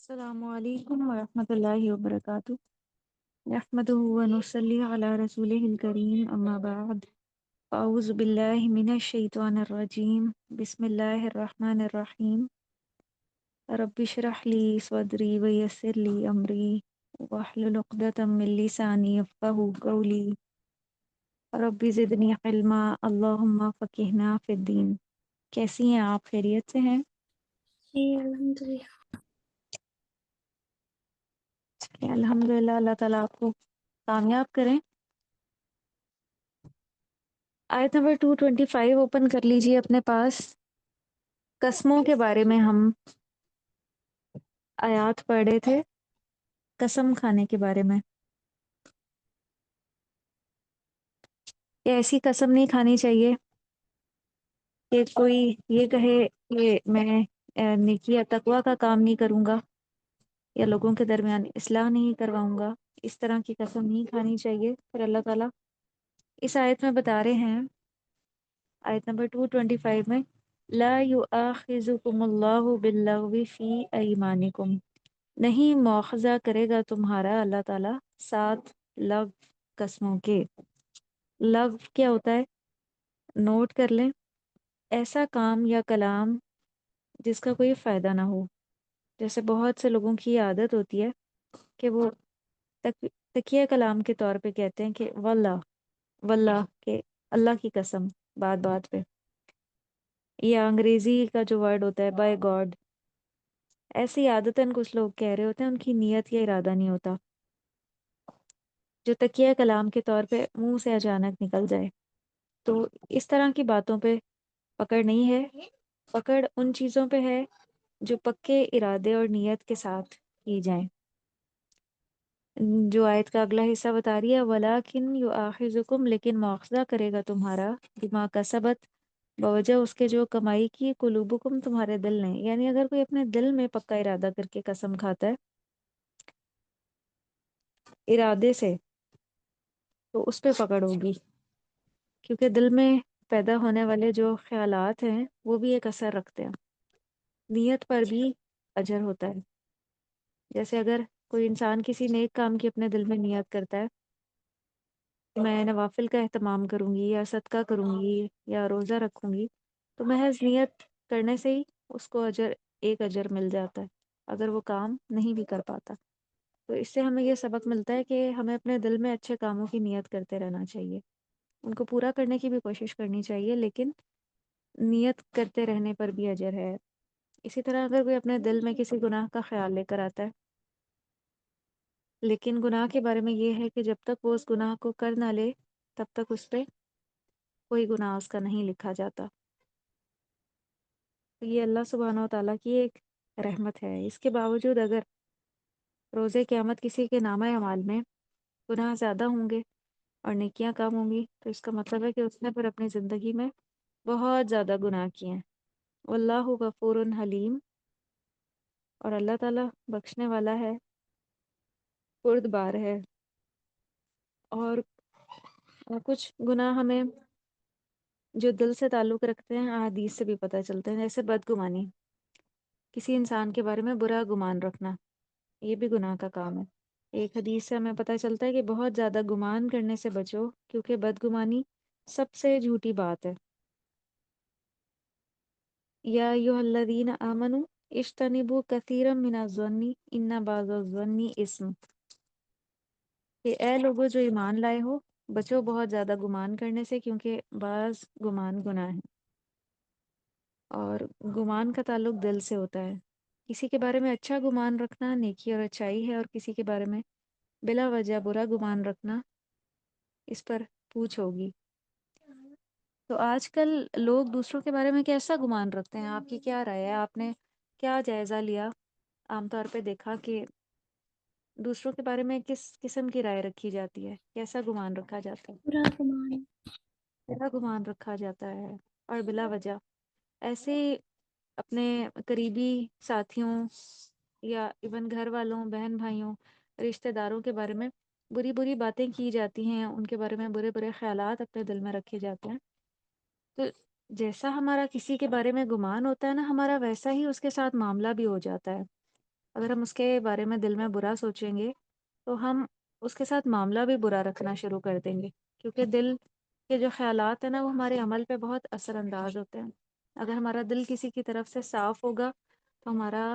السلام علیکم ورحمۃ اللہ وبرکاتہ نحمدہ ونصلی علی رسولہ الکریم اما بعد اعوذ باللہ من الشیطان الرجیم بسم اللہ الرحمن الرحیم رب اشرح لی صدری ویسر لی امری واحلل عقدۃ من لسانی یفقہوا قولی رب زدنی علما اللہم فقہنا فی الدین۔ کیسی ہیں آپ؟ خیریت سے ہیں؟ جی الحمد للہ۔ الحمد للہ، اللہ تعالیٰ آپ کو کامیاب کریں۔ آیت نمبر 225 اوپن کر لیجیے اپنے پاس۔ قسموں کے بارے میں ہم آیات پڑھ رہے تھے، قسم کھانے کے بارے میں کہ ایسی قسم نہیں کھانی چاہیے کہ کوئی یہ کہے کہ میں نیکی یا تقوی کا کام نہیں کروں گا یا لوگوں کے درمیان اصلاح نہیں کرواؤں گا۔ اس طرح کی قسم نہیں کھانی چاہیے۔ پھر اللہ تعالیٰ اس آیت میں بتا رہے ہیں، آیت نمبر 225 میں، لا یؤاخذکم اللہ باللغو فی ایمانکم، نہیں مواخذہ کرے گا تمہارا اللہ تعالیٰ ساتھ لغو قسموں کے۔ لغو کیا ہوتا ہے؟ نوٹ کر لیں، ایسا کام یا کلام جس کا کوئی فائدہ نہ ہو۔ جیسے بہت سے لوگوں کی عادت ہوتی ہے کہ وہ تکیہ کلام کے طور پہ کہتے ہیں کہ واللہ، واللہ کہ اللہ کی قسم بات بات پہ، یا انگریزی کا جو ورڈ ہوتا ہے بائی گاڈ، ایسی عادتاً کچھ لوگ کہہ رہے ہوتے ہیں، ان کی نیت یا ارادہ نہیں ہوتا، جو تکیہ کلام کے طور پہ منہ سے اچانک نکل جائے۔ تو اس طرح کی باتوں پہ پکڑ نہیں ہے، پکڑ ان چیزوں پہ ہے جو پکے ارادے اور نیت کے ساتھ کی جائیں۔ جو آیت کا اگلا حصہ بتا رہی ہے، وَلَٰكِنْ يُؤَاخِذُكُمْ، لیکن مواخذہ کرے گا تمہارا، بما کسبت، بوجہ اس کے جو کمائی کی، قلوبکم، تمہارے دل نے۔ یعنی اگر کوئی اپنے دل میں پکا ارادہ کر کے قسم کھاتا ہے ارادے سے، تو اس پہ پکڑ ہوگی، کیونکہ دل میں پیدا ہونے والے جو خیالات ہیں وہ بھی ایک اثر رکھتے ہیں۔ نیت پر بھی اجر ہوتا ہے۔ جیسے اگر کوئی انسان کسی نیک کام کی اپنے دل میں نیت کرتا ہے کہ میں نوافل کا اہتمام کروں گی یا صدقہ کروں گی یا روزہ رکھوں گی، تو محض نیت کرنے سے ہی اس کو ایک اجر مل جاتا ہے، اگر وہ کام نہیں بھی کر پاتا۔ تو اس سے ہمیں یہ سبق ملتا ہے کہ ہمیں اپنے دل میں اچھے کاموں کی نیت کرتے رہنا چاہیے، ان کو پورا کرنے کی بھی کوشش کرنی چاہیے، لیکن نیت کرتے رہنے پر بھی اجر ہے۔ اسی طرح اگر کوئی اپنے دل میں کسی گناہ کا خیال لے کر آتا ہے، لیکن گناہ کے بارے میں یہ ہے کہ جب تک وہ اس گناہ کو کر نہ لے تب تک اس پہ کوئی گناہ اس کا نہیں لکھا جاتا۔ تو یہ اللہ سبحانہ و تعالیٰ کی ایک رحمت ہے۔ اس کے باوجود اگر روز قیامت کسی کے نامہ اعمال میں گناہ زیادہ ہوں گے اور نیکیاں کم ہوں گی، تو اس کا مطلب ہے کہ اس نے پھر اپنی زندگی میں بہت زیادہ گناہ کیے ہیں۔ واللہ غفور حلیم، اور اللہ تعالیٰ بخشنے والا ہے، بردبار ہے۔ اور کچھ گناہ ہمیں جو دل سے تعلق رکھتے ہیں احادیث سے بھی پتہ چلتے ہیں، جیسے بدگمانی، کسی انسان کے بارے میں برا گمان رکھنا، یہ بھی گناہ کا کام ہے۔ ایک حدیث سے ہمیں پتہ چلتا ہے کہ بہت زیادہ گمان کرنے سے بچو، کیونکہ بدگمانی سب سے جھوٹی بات ہے۔ یا ایھا الذین آمنوا اجتنبوا کثیرا من الظن ان بعض الظن اثم، کہ اے لوگوں جو ایمان لائے ہو، بچو بہت زیادہ گمان کرنے سے، کیونکہ بعض گمان گناہ ہے، اور گمان کا تعلق دل سے ہوتا ہے۔ کسی کے بارے میں اچھا گمان رکھنا نیکی اور اچھائی ہے، اور کسی کے بارے میں بلا وجہ برا گمان رکھنا، اس پر پوچھ ہوگی۔ تو آج کل لوگ دوسروں کے بارے میں کیسا گمان رکھتے ہیں؟ آپ کی کیا رائے ہے؟ آپ نے کیا جائزہ لیا؟ عام طور پہ دیکھا کہ دوسروں کے بارے میں کس قسم کی رائے رکھی جاتی ہے، کیسا گمان رکھا جاتا ہے؟ برا گمان۔ بلا گمان رکھا جاتا ہے، اور بلا وجہ ایسے ہی اپنے قریبی ساتھیوں یا ایون گھر والوں، بہن بھائیوں، رشتہ داروں کے بارے میں بری بری باتیں کی جاتی ہیں، ان کے بارے میں برے برے خیالات اپنے دل میں رکھے جاتے ہیں۔ تو جیسا ہمارا کسی کے بارے میں گمان ہوتا ہے نا، ہمارا ویسا ہی اس کے ساتھ معاملہ بھی ہو جاتا ہے۔ اگر ہم اس کے بارے میں دل میں برا سوچیں گے تو ہم اس کے ساتھ معاملہ بھی برا رکھنا شروع کر دیں گے، کیونکہ دل کے جو خیالات ہیں نا وہ ہمارے عمل پہ بہت اثر انداز ہوتے ہیں۔ اگر ہمارا دل کسی کی طرف سے صاف ہوگا تو ہمارا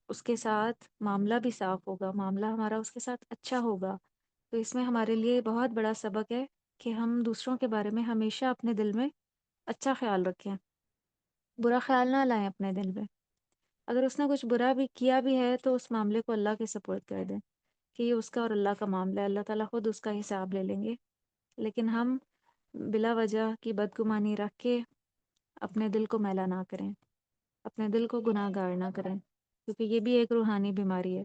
اس کے ساتھ معاملہ بھی صاف ہوگا، معاملہ ہمارا اس کے ساتھ اچھا ہوگا۔ تو اس میں ہمارے لیے بہت بڑا سبق ہے کہ ہم دوسروں کے بارے میں ہمیشہ اپنے دل میں اچھا خیال رکھیں، برا خیال نہ لائیں اپنے دل میں۔ اگر اس نے کچھ برا بھی کیا بھی ہے تو اس معاملے کو اللہ کے سپرد کر دیں کہ یہ اس کا اور اللہ کا معاملہ ہے، اللہ تعالیٰ خود اس کا حساب لے لیں گے۔ لیکن ہم بلا وجہ کی بدگمانی رکھ کے اپنے دل کو میلا نہ کریں، اپنے دل کو گناہ گار نہ کریں، کیونکہ یہ بھی ایک روحانی بیماری ہے۔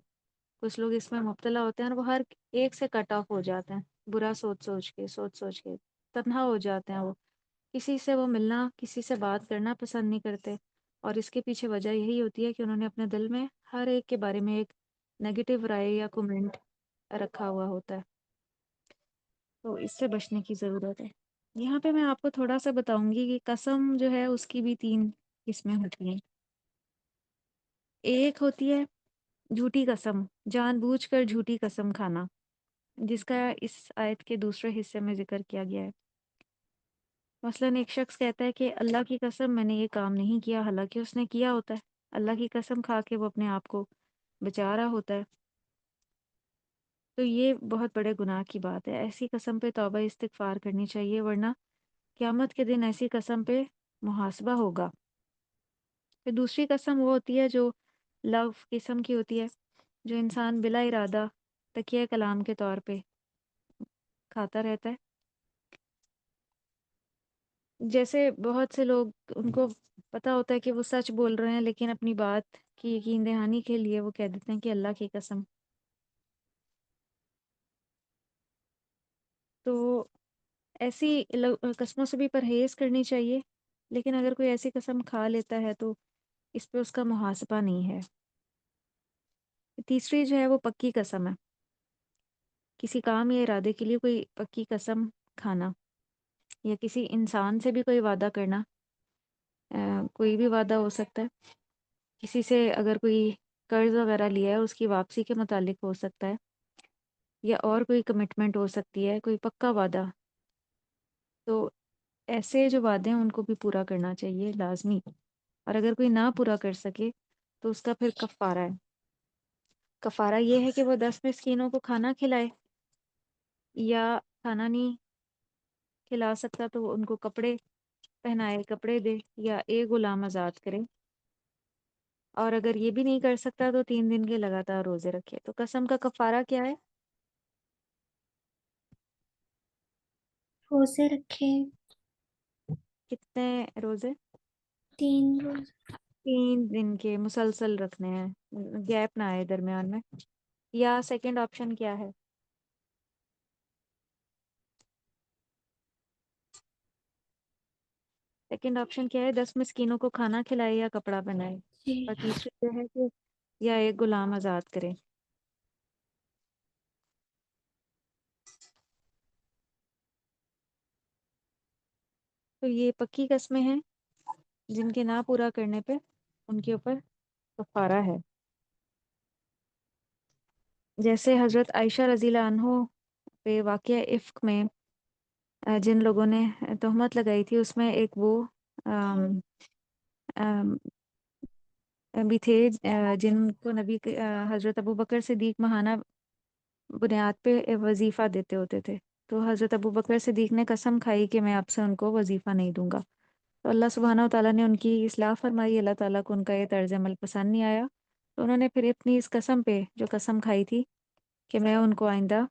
کچھ لوگ اس میں مبتلا ہوتے ہیں اور وہ ہر ایک سے کٹ آف ہو جاتے ہیں، برا سوچ کے تنہا ہو جاتے ہیں، وہ کسی سے وہ ملنا، کسی سے بات کرنا پسند نہیں کرتے، اور اس کے پیچھے وجہ یہی ہوتی ہے کہ انہوں نے اپنے دل میں ہر ایک کے بارے میں ایک نیگیٹو رائے یا کومنٹ رکھا ہوا ہوتا ہے۔ تو اس سے بچنے کی ضرورت ہے۔ یہاں پہ میں آپ کو تھوڑا سا بتاؤں گی کہ قسم جو ہے اس کی بھی 3 قسمیں ہوتی ہیں۔ ایک ہوتی ہے جھوٹی قسم، جان بوجھ کر جھوٹی قسم کھانا، جس کا اس آیت کے دوسرے حصے میں ذکر کیا گیا ہے۔ مثلاً ایک شخص کہتا ہے کہ اللہ کی قسم میں نے یہ کام نہیں کیا، حالانکہ اس نے کیا ہوتا ہے۔ اللہ کی قسم کھا کے وہ اپنے آپ کو بچا رہا ہوتا ہے۔ تو یہ بہت بڑے گناہ کی بات ہے، ایسی قسم پہ توبہ استغفار کرنی چاہیے، ورنہ قیامت کے دن ایسی قسم پہ محاسبہ ہوگا۔ پھر دوسری قسم وہ ہوتی ہے جو لو قسم کی ہوتی ہے، جو انسان بلا ارادہ تکیہ کلام کے طور پہ کھاتا رہتا ہے۔ جیسے بہت سے لوگ، ان کو پتہ ہوتا ہے کہ وہ سچ بول رہے ہیں، لیکن اپنی بات کی یقین دہانی کے لیے وہ کہہ دیتے ہیں کہ اللہ کی قسم۔ تو ایسی قسموں سے بھی پرہیز کرنی چاہیے، لیکن اگر کوئی ایسی قسم کھا لیتا ہے تو اس پہ اس کا محاسبہ نہیں ہے۔ تیسری جو ہے وہ پکی قسم ہے، کسی کام یا ارادے کے لیے کوئی پکی قسم کھانا، یا کسی انسان سے بھی کوئی وعدہ کرنا۔ کوئی بھی وعدہ ہو سکتا ہے، کسی سے اگر کوئی قرض وغیرہ لیا ہے اس کی واپسی کے متعلق ہو سکتا ہے، یا اور کوئی کمٹمنٹ ہو سکتی ہے، کوئی پکا وعدہ۔ تو ایسے جو وعدے ہیں ان کو بھی پورا کرنا چاہیے لازمی، اور اگر کوئی نہ پورا کر سکے تو اس کا پھر کفارہ ہے۔ کفارہ یہ ہے کہ وہ 10 مسکینوں کو کھانا کھلائے، یا کھانا نہیں کھلا سکتا تو وہ ان کو کپڑے پہنائے، کپڑے دے، یا ایک غلام آزاد کرے، اور اگر یہ بھی نہیں کر سکتا تو 3 دن کے لگاتار روزے رکھے۔ تو قسم کا کفارہ کیا ہے؟ روزے رکھے، کتنے روزے؟ 3 روز۔ 3 دن کے مسلسل رکھنے ہیں، گیپ نہ آئے درمیان میں۔ یا سیکنڈ آپشن کیا ہے؟ سیکنڈ آپشن کیا ہے؟ 10 مسکینوں کو کھانا کھلائے یا کپڑا پہنائے، جی، اور تیسری یہ ہے کہ یا ایک غلام آزاد کرے۔ تو یہ پکی قسمیں ہیں جن کے نہ پورا کرنے پہ ان کے اوپر کفارہ ہے۔ جیسے حضرت عائشہ رضی اللہ عنہ پہ واقعہ افک میں جن لوگوں نے تہمت لگائی تھی، اس میں ایک وہ آم، آم، بھی تھے جن کو نبی حضرت ابو بکر صدیق ماہانہ بنیاد پہ وظیفہ دیتے ہوتے تھے۔ تو حضرت ابو بکر صدیق نے قسم کھائی کہ میں آپ سے ان کو وظیفہ نہیں دوں گا۔ تو اللہ سبحانہ و تعالیٰ نے ان کی اصلاح فرمائی، اللہ تعالیٰ کو ان کا یہ طرز عمل پسند نہیں آیا، تو انہوں نے پھر اپنی اس قسم پہ جو قسم کھائی تھی کہ میں ان کو آئندہ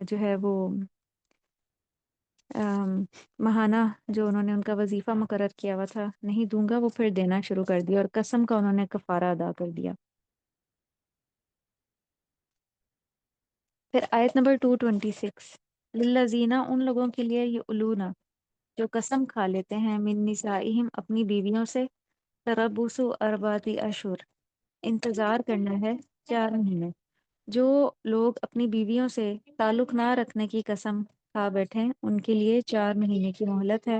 جو ہے وہ ماہانہ جو انہوں نے ان کا وظیفہ مقرر کیا ہوا تھا نہیں دوں گا، وہ پھر دینا شروع کر دیا، اور قسم کا انہوں نے کفارہ ادا کر دیا۔ پھر آیت نمبر 226، للذین، ان لوگوں کے لیے، یہ الونا جو قسم کھا لیتے ہیں، من نسائہم اپنی بیویوں سے، تربص اربعۃ اشہر، انتظار کرنا ہے 4 مہینے۔ جو لوگ اپنی بیویوں سے تعلق نہ رکھنے کی قسم کھا بیٹھیں ان کے لیے 4 مہینے کی مہلت ہے۔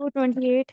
228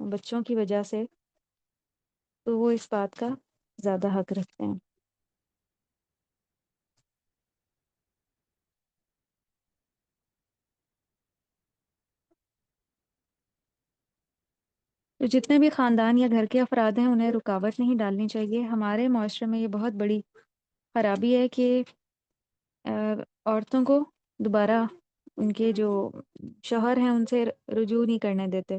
بچوں کی وجہ سے، تو وہ اس بات کا زیادہ حق رکھتے ہیں۔ تو جتنے بھی خاندان یا گھر کے افراد ہیں انہیں رکاوٹ نہیں ڈالنی چاہیے۔ ہمارے معاشرے میں یہ بہت بڑی خرابی ہے کہ عورتوں کو دوبارہ ان کے جو شوہر ہیں ان سے رجوع نہیں کرنے دیتے۔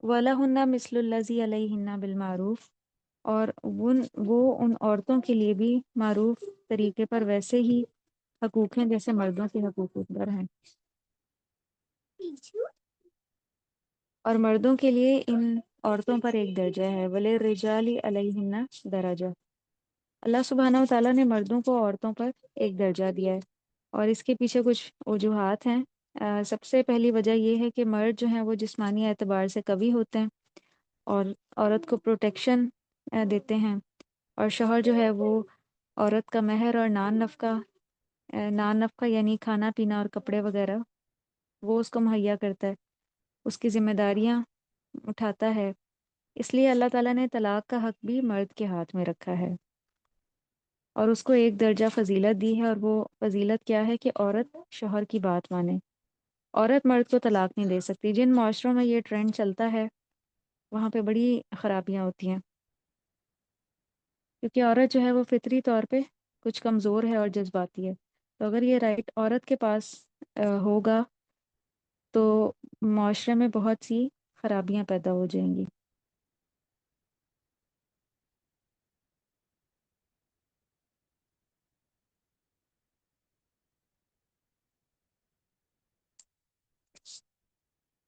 وَلَهُنَّ مِثْلُ الَّذِي عَلَيْهِنَّ بِالْمَعْرُوفِ، اور وہ ان عورتوں کے لیے بھی معروف طریقے پر ویسے ہی حقوق ہیں جیسے مردوں کے حقوق پر ہیں، اور مردوں کے لیے ان عورتوں پر ایک درجہ ہے۔ وَلِلرِّجَالِ عَلَيْهِنَّ دَرَجَةٌ، اللہ سبحانہ وتعالیٰ نے مردوں کو عورتوں پر ایک درجہ دیا ہے، اور اس کے پیچھے کچھ وجوہات ہیں۔ سب سے پہلی وجہ یہ ہے کہ مرد جو ہیں وہ جسمانی اعتبار سے قوی ہوتے ہیں اور عورت کو پروٹیکشن دیتے ہیں، اور شوہر جو ہے وہ عورت کا مہر اور نان نفقہ یعنی کھانا پینا اور کپڑے وغیرہ وہ اس کو مہیا کرتا ہے، اس کی ذمہ داریاں اٹھاتا ہے۔ اس لیے اللہ تعالیٰ نے طلاق کا حق بھی مرد کے ہاتھ میں رکھا ہے، اور اس کو ایک درجہ فضیلت دی ہے، اور وہ فضیلت کیا ہے کہ عورت شوہر کی بات مانے۔ عورت مرد کو طلاق نہیں دے سکتی۔ جن معاشروں میں یہ ٹرینڈ چلتا ہے وہاں پہ بڑی خرابیاں ہوتی ہیں، کیونکہ عورت جو ہے وہ فطری طور پہ کچھ کمزور ہے اور جذباتی ہے، تو اگر یہ رائٹ عورت کے پاس ہوگا تو معاشرے میں بہت سی خرابیاں پیدا ہو جائیں گی۔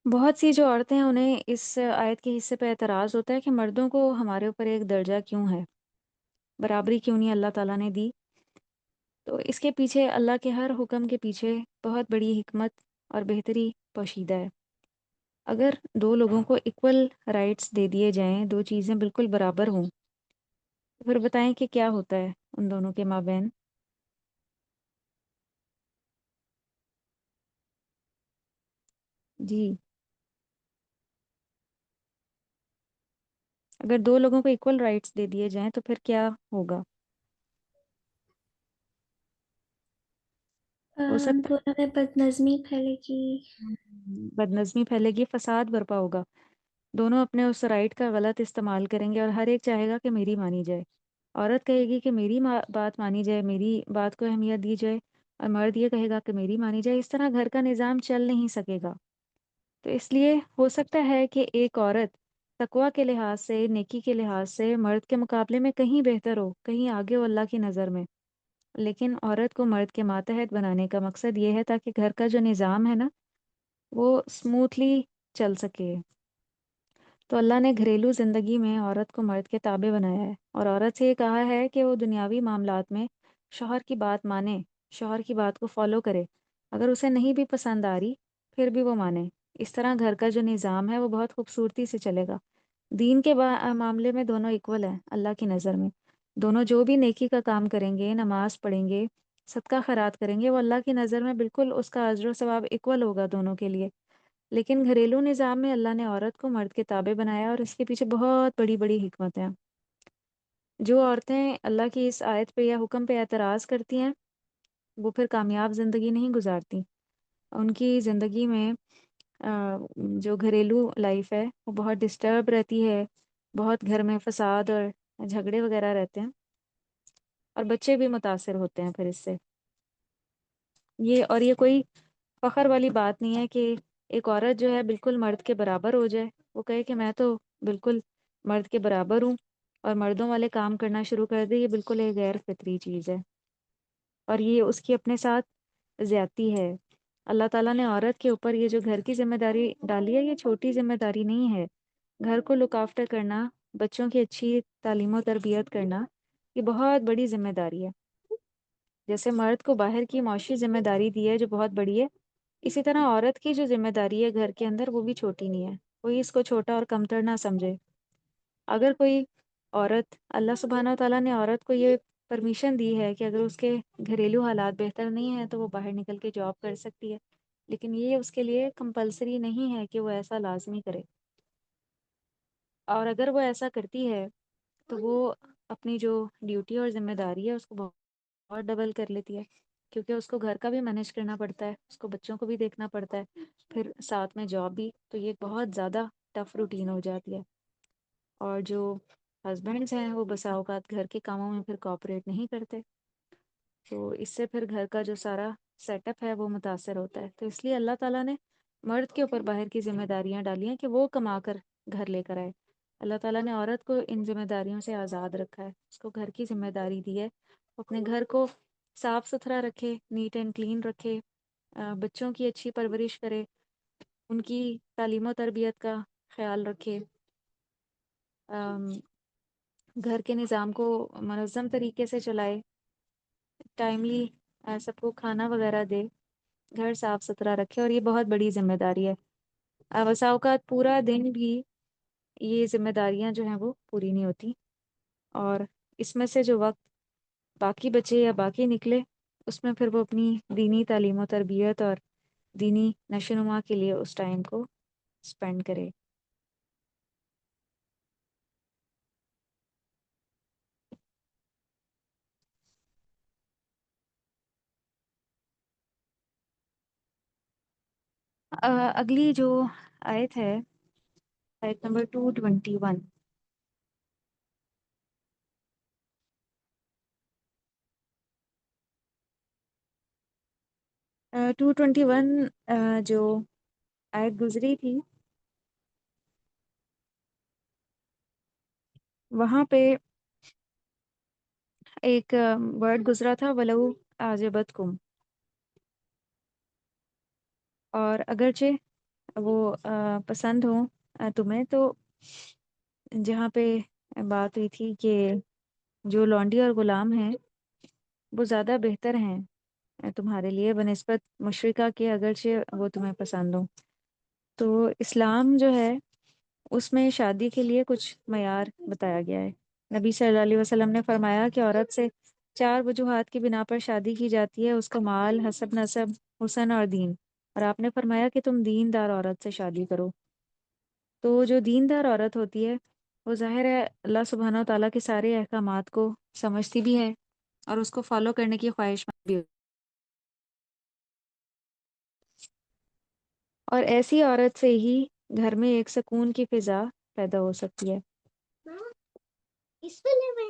بہت سی جو عورتیں ہیں انہیں اس آیت کے حصے پہ اعتراض ہوتا ہے کہ مردوں کو ہمارے اوپر ایک درجہ کیوں ہے، برابری کیوں نہیں اللہ تعالیٰ نے دی۔ تو اس کے پیچھے، اللہ کے ہر حکم کے پیچھے بہت بڑی حکمت اور بہتری پوشیدہ ہے۔ اگر دو لوگوں کو ایکول رائٹس دے دیے جائیں، دو چیزیں بالکل برابر ہوں، تو پھر بتائیں کہ کیا ہوتا ہے ان دونوں کے مابین۔ جی، اگر دو لوگوں کو ایکول رائٹس دے دیے جائیں تو پھر کیا ہوگا؟ ہو سکتا دونوں میں بد نظمی پھیلے گی۔ ہے بد نظمی پھیلے گی، فساد برپا ہوگا، دونوں اپنے اس رائٹ کا غلط استعمال کریں گے، اور ہر ایک چاہے گا کہ میری مانی جائے۔ عورت کہے گی کہ میری بات مانی جائے، میری بات کو اہمیت دی جائے، اور مرد یہ کہے گا کہ میری مانی جائے۔ اس طرح گھر کا نظام چل نہیں سکے گا۔ تو اس لیے ہو سکتا ہے کہ ایک عورت تقوی کے لحاظ سے، نیکی کے لحاظ سے مرد کے مقابلے میں کہیں بہتر ہو، کہیں آگے ہو اللہ کی نظر میں، لیکن عورت کو مرد کے ماتحت بنانے کا مقصد یہ ہے تاکہ گھر کا جو نظام ہے نا وہ سموتھلی چل سکے۔ تو اللہ نے گھریلو زندگی میں عورت کو مرد کے تابع بنایا ہے، اور عورت سے یہ کہا ہے کہ وہ دنیاوی معاملات میں شوہر کی بات مانے، شوہر کی بات کو فالو کرے، اگر اسے نہیں بھی پسند آ رہی پھر بھی وہ مانے۔ اس طرح گھر کا جو نظام ہے وہ بہت خوبصورتی سے چلے گا۔ دین کے معاملے میں دونوں ایکول ہیں اللہ کی نظر میں، دونوں جو بھی نیکی کا کام کریں گے، نماز پڑھیں گے، صدقہ خیرات کریں گے، وہ اللہ کی نظر میں بالکل اس کا اجر و ثواب ایکول ہوگا دونوں کے لیے۔ لیکن گھریلو نظام میں اللہ نے عورت کو مرد کے تابع بنایا، اور اس کے پیچھے بہت بڑی بڑی حکمت ہیں۔ جو عورتیں اللہ کی اس آیت پہ یا حکم پہ اعتراض کرتی ہیں وہ پھر کامیاب زندگی نہیں گزارتی، ان کی زندگی میں جو گھریلو لائف ہے وہ بہت ڈسٹرب رہتی ہے، بہت گھر میں فساد اور جھگڑے وغیرہ رہتے ہیں، اور بچے بھی متاثر ہوتے ہیں پھر اس سے۔ یہ کوئی فخر والی بات نہیں ہے کہ ایک عورت جو ہے بالکل مرد کے برابر ہو جائے، وہ کہے کہ میں تو بالکل مرد کے برابر ہوں، اور مردوں والے کام کرنا شروع کر دے۔ یہ بالکل ایک غیر فطری چیز ہے، اور یہ اس کی اپنے ساتھ زیادتی ہے۔ اللہ تعالیٰ نے عورت کے اوپر یہ جو گھر کی ذمہ داری ڈالی ہے یہ چھوٹی ذمہ داری نہیں ہے۔ گھر کو لک آفٹر کرنا، بچوں کی اچھی تعلیم و تربیت کرنا، یہ بہت بڑی ذمہ داری ہے۔ جیسے مرد کو باہر کی معاشی ذمہ داری دی ہے جو بہت بڑی ہے، اسی طرح عورت کی جو ذمہ داری ہے گھر کے اندر وہ بھی چھوٹی نہیں ہے، کوئی اس کو چھوٹا اور کمتر نہ سمجھے۔ اگر کوئی عورت، اللہ سبحانہ و تعالیٰ نے عورت کو یہ پرمیشن دی ہے کہ اگر اس کے گھریلو حالات بہتر نہیں ہیں تو وہ باہر نکل کے جاب کر سکتی ہے، لیکن یہ اس کے لیے کمپلسری نہیں ہے کہ وہ ایسا لازمی کرے۔ اور اگر وہ ایسا کرتی ہے تو وہ اپنی جو ڈیوٹی اور ذمہ داری ہے اس کو بہت ڈبل کر لیتی ہے، کیونکہ اس کو گھر کا بھی مینیج کرنا پڑتا ہے، اس کو بچوں کو بھی دیکھنا پڑتا ہے، پھر ساتھ میں جاب بھی، تو یہ بہت زیادہ ٹف روٹین ہو جاتی ہے۔ اور جو ہسبینڈس ہیں وہ بسا اوقات گھر کے کاموں میں پھر کوآپریٹ نہیں کرتے، تو اس سے پھر گھر کا جو سارا سیٹ اپ ہے وہ متاثر ہوتا ہے۔ تو اس لیے اللہ تعالیٰ نے مرد کے اوپر باہر کی ذمہ داریاں ڈالی ہیں کہ وہ کما کر گھر لے کر آئے۔ اللہ تعالیٰ نے عورت کو ان ذمہ داریوں سے آزاد رکھا ہے، اس کو گھر کی ذمہ داری دی ہے، وہ اپنے گھر کو صاف ستھرا رکھے، نیٹ اینڈ کلین رکھے، بچوں کی اچھی پرورش کرے، ان کی تعلیم و تربیت کا خیال رکھے، گھر کے نظام کو منظم طریقے سے چلائے، ٹائملی سب کو کھانا وغیرہ دے، گھر صاف ستھرا رکھے، اور یہ بہت بڑی ذمہ داری ہے۔ بسا اوقات پورا دن بھی یہ ذمہ داریاں جو ہیں وہ پوری نہیں ہوتی، اور اس میں سے جو وقت باقی بچے یا باقی نکلے اس میں پھر وہ اپنی دینی تعلیم و تربیت اور دینی نشو و نما کے لیے اس ٹائم کو اسپینڈ کرے۔ اگلی جو آیت ہے، آیت نمبر 221۔ 221 جو آیت گزری تھی وہاں پہ ایک ورڈ گزرا تھا، وَلَوْ أَعْجَبَتْكُمْ، اور اگرچہ وہ پسند ہوں تمہیں، تو جہاں پہ بات ہوئی تھی کہ جو لونڈی اور غلام ہیں وہ زیادہ بہتر ہیں تمہارے لیے بنسبت مشرکہ کے، اگرچہ وہ تمہیں پسند ہوں۔ تو اسلام جو ہے اس میں شادی کے لیے کچھ معیار بتایا گیا ہے۔ نبی صلی اللہ علیہ وسلم نے فرمایا کہ عورت سے 4 وجوہات کی بنا پر شادی کی جاتی ہے، اس کا مال، حسب نسب، حسن اور دین، اور آپ نے فرمایا کہ تم دیندار عورت سے شادی کرو۔ تو جو دیندار عورت ہوتی ہے وہ ظاہر ہے اللہ سبحانہ و تعالیٰ کے سارے احکامات کو سمجھتی بھی ہے اور اس کو فالو کرنے کی خواہش مند بھی ہوتی ہے، اور ایسی عورت سے ہی گھر میں ایک سکون کی فضا پیدا ہو سکتی ہے۔ اس والے میں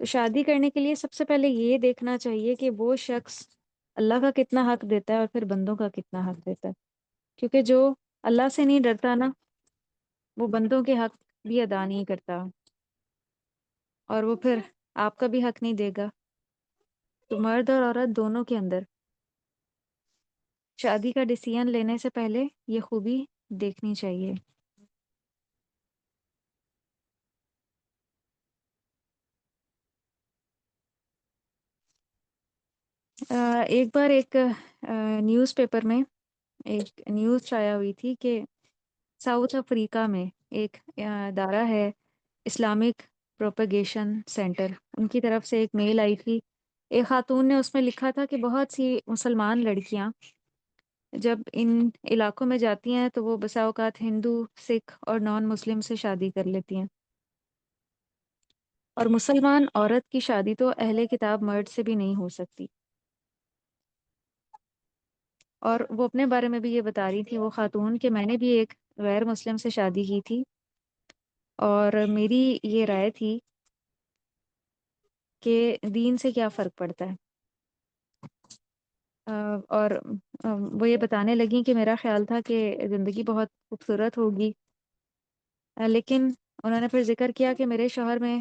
تو شادی کرنے کے لیے سب سے پہلے یہ دیکھنا چاہیے کہ وہ شخص اللہ کا کتنا حق دیتا ہے اور پھر بندوں کا کتنا حق دیتا ہے، کیونکہ جو اللہ سے نہیں ڈرتا نا، وہ بندوں کے حق بھی ادا نہیں کرتا، اور وہ پھر آپ کا بھی حق نہیں دے گا۔ تو مرد اور عورت دونوں کے اندر شادی کا ڈیسیژن لینے سے پہلے یہ خوبی دیکھنی چاہیے۔ ایک بار ایک نیوز پیپر میں ایک نیوز شائع ہوئی تھی کہ ساؤتھ افریقہ میں ایک ادارہ ہے، اسلامک پروپیگیشن سینٹر، ان کی طرف سے ایک میل آئی تھی۔ ایک خاتون نے اس میں لکھا تھا کہ بہت سی مسلمان لڑکیاں جب ان علاقوں میں جاتی ہیں تو وہ بسا اوقات ہندو، سکھ اور نان مسلم سے شادی کر لیتی ہیں، اور مسلمان عورت کی شادی تو اہل کتاب مرد سے بھی نہیں ہو سکتی۔ اور وہ اپنے بارے میں بھی یہ بتا رہی تھی وہ خاتون کہ میں نے بھی ایک غیر مسلم سے شادی کی تھی، اور میری یہ رائے تھی کہ دین سے کیا فرق پڑتا ہے۔ اور وہ یہ بتانے لگیں کہ میرا خیال تھا کہ زندگی بہت خوبصورت ہوگی، لیکن انہوں نے پھر ذکر کیا کہ میرے شوہر میں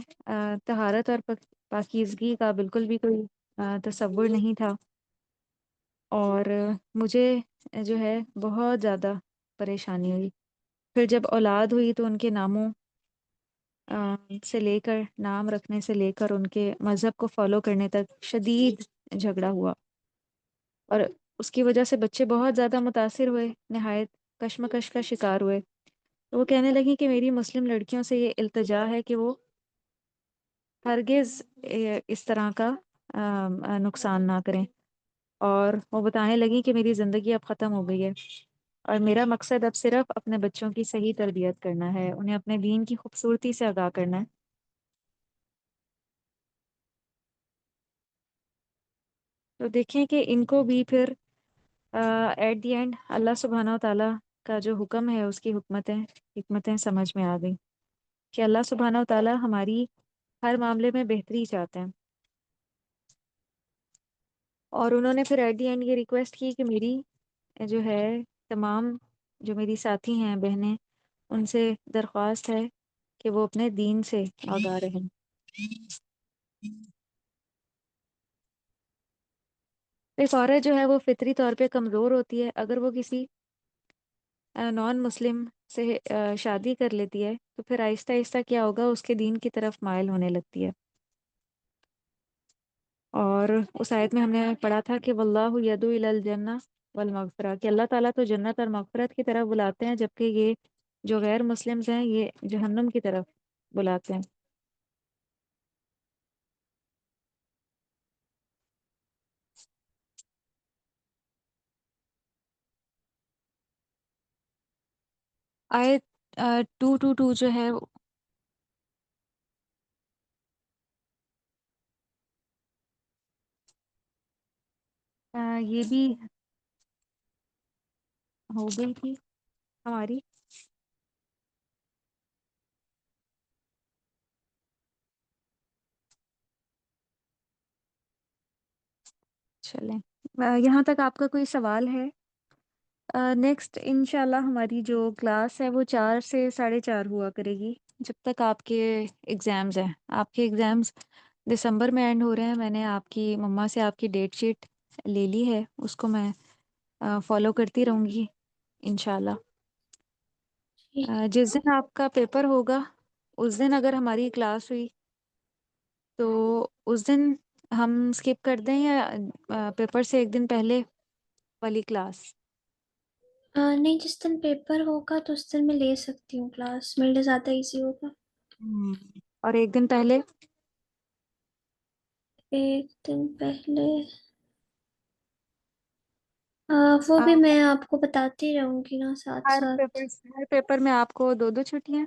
طہارت اور پاکیزگی کا بالکل بھی کوئی تصور نہیں تھا، اور مجھے جو ہے بہت زیادہ پریشانی ہوئی۔ پھر جب اولاد ہوئی تو ان کے ناموں سے لے کر، نام رکھنے سے لے کر ان کے مذہب کو فالو کرنے تک شدید جھگڑا ہوا، اور اس کی وجہ سے بچے بہت زیادہ متاثر ہوئے، نہایت کشمکش کا شکار ہوئے۔ تو وہ کہنے لگی کہ میری مسلم لڑکیوں سے یہ التجا ہے کہ وہ ہرگز اس طرح کا نقصان نہ کریں۔ اور وہ بتانے لگی کہ میری زندگی اب ختم ہو گئی ہے، اور میرا مقصد اب صرف اپنے بچوں کی صحیح تربیت کرنا ہے، انہیں اپنے دین کی خوبصورتی سے آگاہ کرنا ہے۔ تو دیکھیں کہ ان کو بھی پھر ایٹ دی اینڈ اللہ سبحانہ و تعالیٰ کا جو حکم ہے، اس کی حکمتیں سمجھ میں آ گئی کہ اللہ سبحانہ و تعالیٰ ہماری ہر معاملے میں بہتری چاہتے ہیں۔ اور انہوں نے پھر ایٹ دی اینڈ یہ ریکویسٹ کی کہ میری جو ہے تمام جو میری ساتھی ہیں، بہنیں، ان سے درخواست ہے کہ وہ اپنے دین سے آگاہ رہیں۔ ایک عورت جو ہے وہ فطری طور پہ کمزور ہوتی ہے، اگر وہ کسی نان مسلم سے شادی کر لیتی ہے تو پھر آہستہ آہستہ کیا ہوگا، اس کے دین کی طرف مائل ہونے لگتی ہے۔ اور اس آیت میں ہم نے پڑھا تھا کہ واللہ یدعو الی الجنہ والمغفرہ، کہ اللہ تعالیٰ تو جنت اور مغفرت کی طرف بلاتے ہیں، جبکہ یہ جو غیر مسلمز ہیں یہ جہنم کی طرف بلاتے ہیں۔ آیت 222 جو ہے یہ بھی ہو گئی تھی ہماری۔ چلیں، یہاں تک آپ کا کوئی سوال ہے؟ نیکسٹ انشاءاللہ ہماری جو کلاس ہے وہ 4 سے 4:30 ہوا کرے گی، جب تک آپ کے ایگزامز ہیں۔ آپ کے ایگزامز دسمبر میں اینڈ ہو رہے ہیں۔ میں نے آپ کی مما سے آپ کی ڈیٹ شیٹ لے لی ہے، اس کو میں فالو کرتی رہوں گی انشاءاللہ۔ ٹھیک ہے۔ جس دن آپ کا پیپر ہوگا اس دن اگر ہماری کلاس ہوئی تو اس دن ہم اسکپ کر دیں، یا پیپر سے ایک دن پہلے والی کلاس؟ نہیں، جس دن پیپر ہوگا تو اس دن میں لے سکتی ہوں کلاس، میرے لیے زیادہ ایزی ہوگا۔ اور ایک دن پہلے؟ ایک دن پہلے وہ آ، بھی میں آپ کو بتاتی رہوں گی نا ساتھ ساتھ۔ ہر پیپر میں آپ کو 2 چھٹیاں؟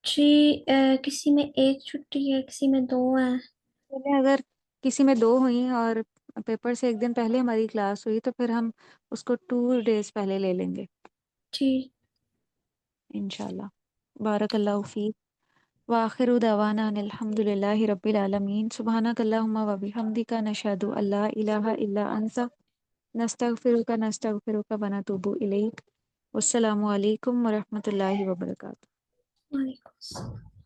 جی، کسی میں ایک چھٹی ہے، کسی میں 2 ہیں۔ چلیں، اگر کسی میں 2 ہوئیں اور پیپر سے ایک دن پہلے ہماری کلاس ہوئی تو پھر ہم اس کو 2 days پہلے لے لیں گے جی، انشاءاللہ۔ بارک اللہ فیک، وآخر دعوانا ان الحمد للہ رب العالمین، سبحانک اللہم و بحمدک، نشہد ان لا الہ الا انت، نستغفرک ونتوب الیک۔ والسلام علیکم ورحمۃ اللہ وبرکاتہ۔ وعلیکم السلام۔